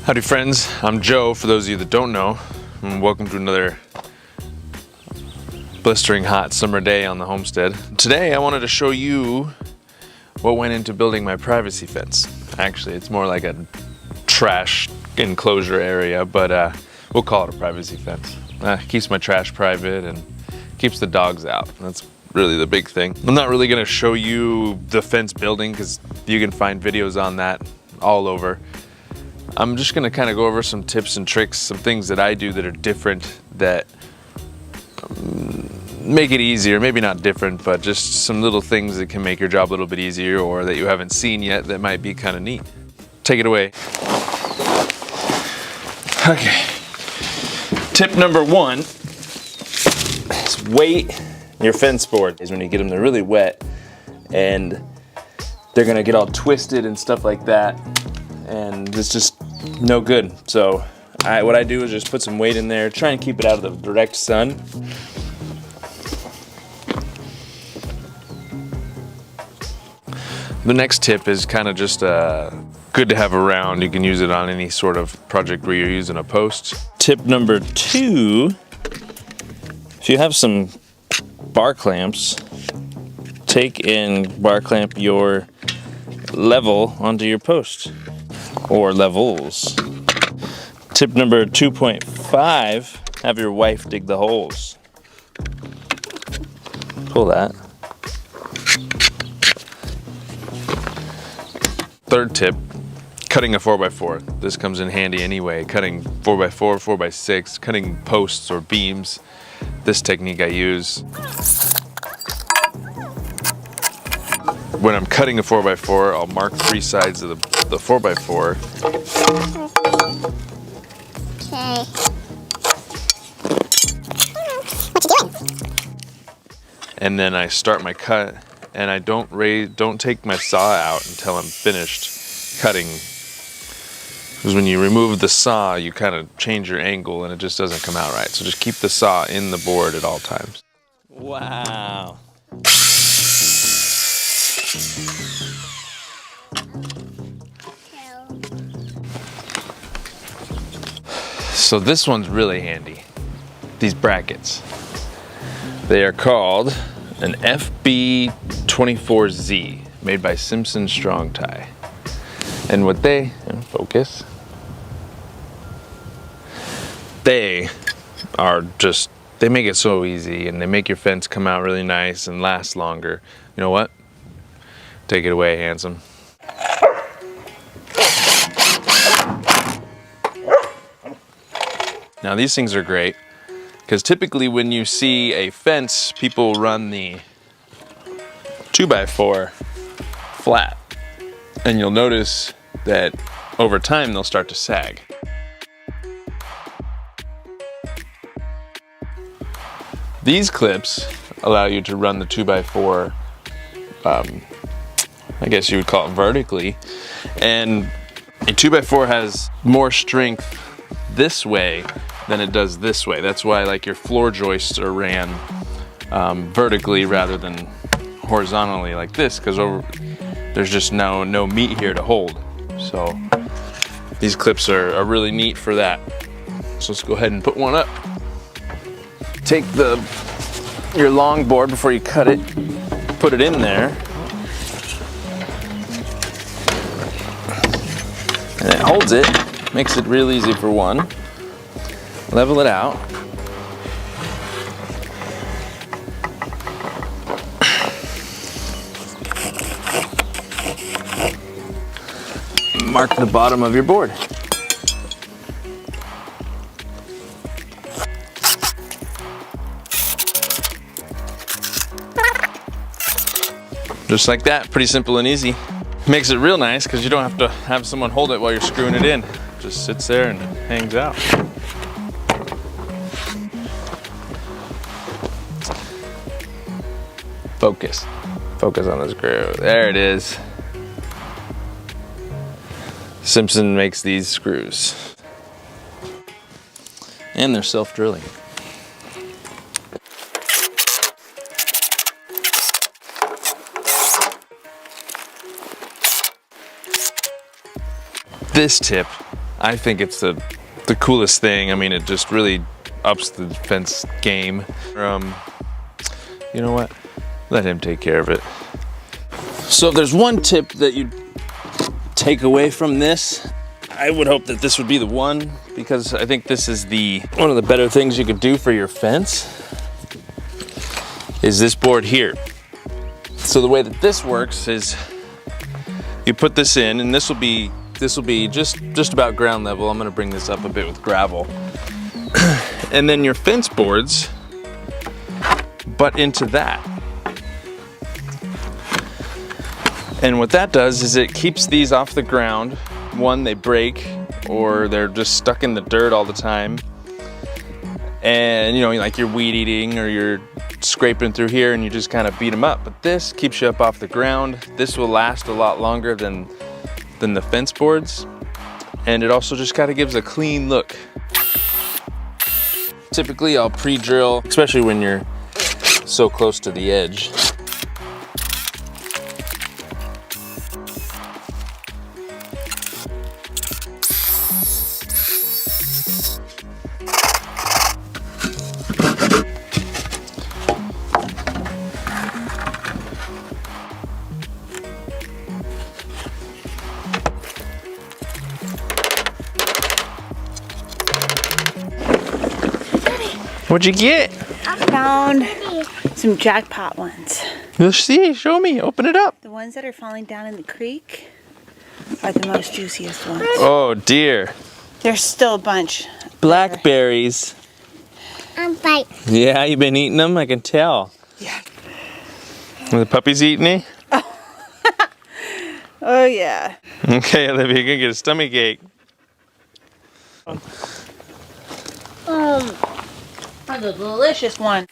Howdy friends, I'm Joe, for those of you that don't know, and welcome to another blistering hot summer day on the homestead. Today I wanted to show you what went into building my privacy fence. Actually, it's more like a trash enclosure area, but we'll call it a privacy fence. Keeps my trash private and keeps the dogs out. That's really the big thing. I'm not really gonna show you the fence building because you can find videos on that all over. I'm just gonna kind of go over some tips and tricks, some things that I do that are different that make it easier. Maybe not different, but just some little things that can make your job a little bit easier or that you haven't seen yet that might be kind of neat. Take it away. Okay. Tip number one is weight your fence board. Is when you get them, they're really wet and they're gonna get all twisted and stuff like that. And it's just no good. So what I do is just put some weight in there, try and keep it out of the direct sun. The next tip is kind of just good to have around. You can use it on any sort of project where you're using a post. Tip number two, if you have some bar clamps, take and bar clamp your level onto your post. Or levels. Tip number 2.5, have your wife dig the holes. Pull that. Third tip, cutting a 4x4. This comes in handy anyway. Cutting 4x4, 4x6, cutting posts or beams. This technique I use. When I'm cutting a 4x4, I'll mark 3 sides of the 4x4. Okay. What you doing? And then I start my cut, and I don't take my saw out until I'm finished cutting. Because when you remove the saw, you kind of change your angle, and it just doesn't come out right. So just keep the saw in the board at all times. Wow. So this one's really handy. These brackets. They are called an FB24Z, made by Simpson Strong Tie. And what they are just, they make it so easy, and they make your fence come out really nice and last longer. You know what? Take it away, handsome. Now these things are great because typically when you see a fence, people run the 2x4 flat, and you'll notice that over time they'll start to sag. These clips allow you to run the 2x4, I guess you would call it vertically, and a 2x4 has more strength this way than it does this way. That's why like your floor joists are ran vertically rather than horizontally like this, because there's just no meat here to hold. So these clips are really neat for that. So let's go ahead and put one up. Take your long board before you cut it, put it in there, and it holds it. Makes it real easy for one. Level it out. Mark the bottom of your board. Just like that, pretty simple and easy. Makes it real nice because you don't have to have someone hold it while you're screwing it in. Just sits there and hangs out. Focus on the screw. There it is. Simpson makes these screws. And they're self-drilling. This tip I think it's the coolest thing. I mean, it just really ups the fence game. You know what? Let him take care of it. So if there's one tip that you take away from this, I would hope that this would be the one, because I think this is one of the better things you could do for your fence is this board here. So the way that this works is you put this in, and this will be just about ground level. I'm gonna bring this up a bit with gravel. And then your fence boards butt into that. And what that does is it keeps these off the ground. One, they break, or they're just stuck in the dirt all the time. And you know, like you're weed eating or you're scraping through here and you just kind of beat them up. But this keeps you up off the ground. This will last a lot longer than the fence boards. And it also just kind of gives a clean look. Typically I'll pre-drill, especially when you're so close to the edge. What'd you get? I found some jackpot ones. Let's see, show me, open it up. The ones that are falling down in the creek are the most juiciest ones. Oh dear. There's still a bunch. Blackberries. I'm bite. Yeah, you've been eating them, I can tell. Yeah. Are the puppies eating it? Oh yeah. Okay, Olivia, you're gonna get a stomach ache. That's a delicious one.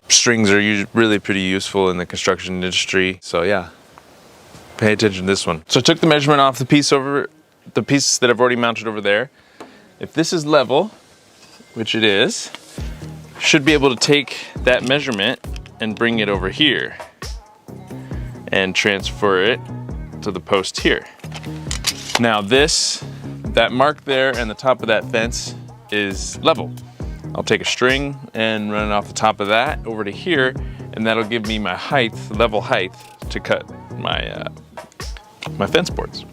Strings are really pretty useful in the construction industry, so yeah, pay attention to this one. So I took the measurement off the piece that I've already mounted over there. If this is level, which it is, should be able to take that measurement and bring it over here and transfer it to the post here. Now that mark there and the top of that fence is level. I'll take a string and run it off the top of that over to here, and that'll give me my height, level height, to cut my my fence boards.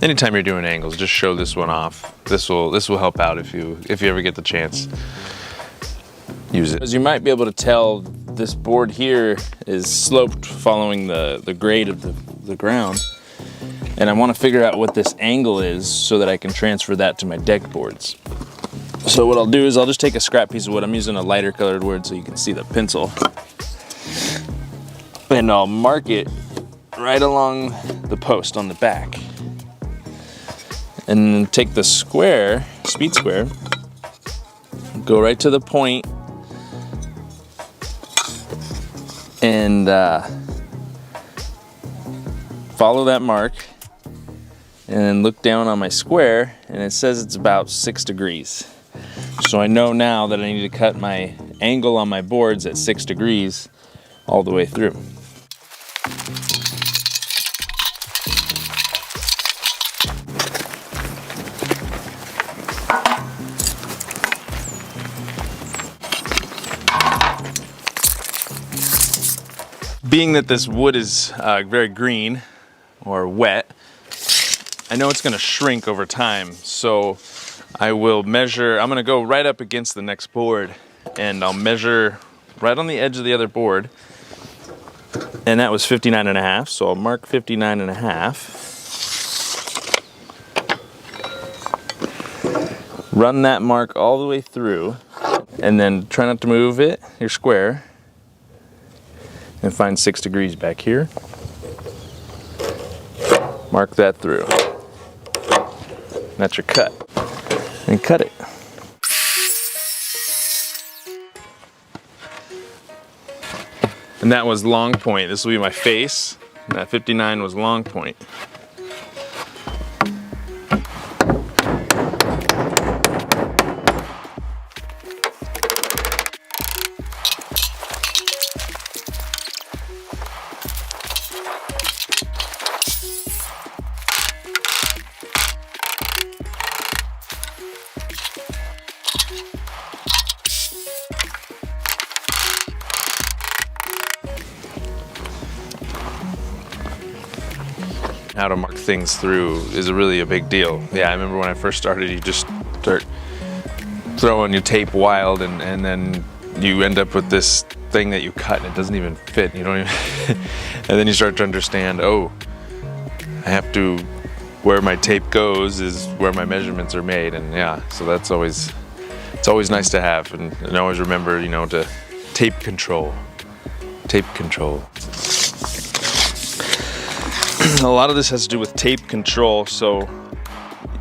Anytime you're doing angles, just show this one off. This will help out if you ever get the chance. Use it. As you might be able to tell, this board here is sloped following the grade of the ground. And I want to figure out what this angle is so that I can transfer that to my deck boards. So what I'll do is I'll just take a scrap piece of wood. I'm using a lighter colored wood so you can see the pencil. And I'll mark it right along the post on the back. And then take the square, speed square, go right to the point, and follow that mark, and then look down on my square, and it says it's about 6 degrees. So I know now that I need to cut my angle on my boards at 6 degrees all the way through. Being that this wood is very green or wet, I know it's gonna shrink over time. So I will measure, I'm gonna go right up against the next board and I'll measure right on the edge of the other board. And that was 59.5, so I'll mark 59.5. Run that mark all the way through and then try not to move it, your square. And find 6 degrees back here. Mark that through. That's your cut. And cut it. And that was long point. This will be my face. And that 59 was long point. How to mark things through is really a big deal. Yeah, I remember when I first started, you just start throwing your tape wild, and then you end up with this thing that you cut and it doesn't even fit. You don't even and then you start to understand, oh, I have to, where my tape goes is where my measurements are made. And yeah, so that's always, it's always nice to have, and always remember, you know, to tape control. A lot of this has to do with tape control, so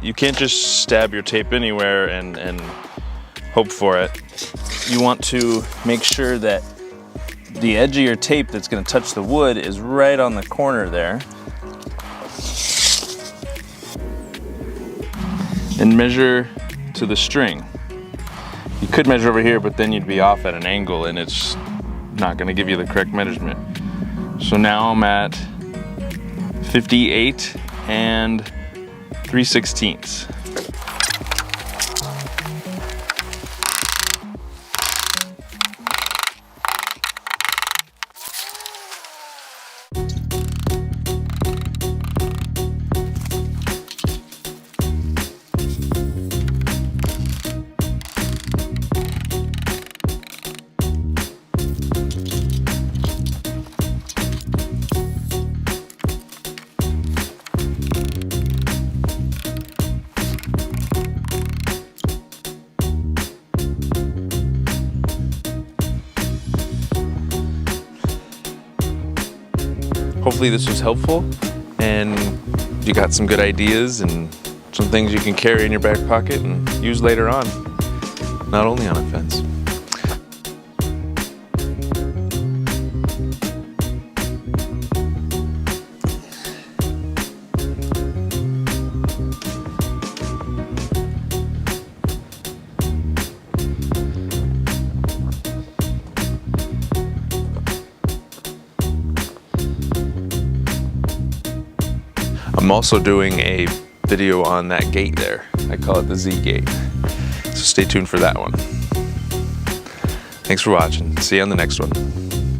you can't just stab your tape anywhere and hope for it. You want to make sure that the edge of your tape that's going to touch the wood is right on the corner there. And measure to the string. You could measure over here, but then you'd be off at an angle and it's not going to give you the correct measurement. So now I'm at 58 and 3/16. Hopefully this was helpful and you got some good ideas and some things you can carry in your back pocket and use later on, not only on a fence. I'm also doing a video on that gate there. I call it the Z gate. So stay tuned for that one. Thanks for watching. See you on the next one.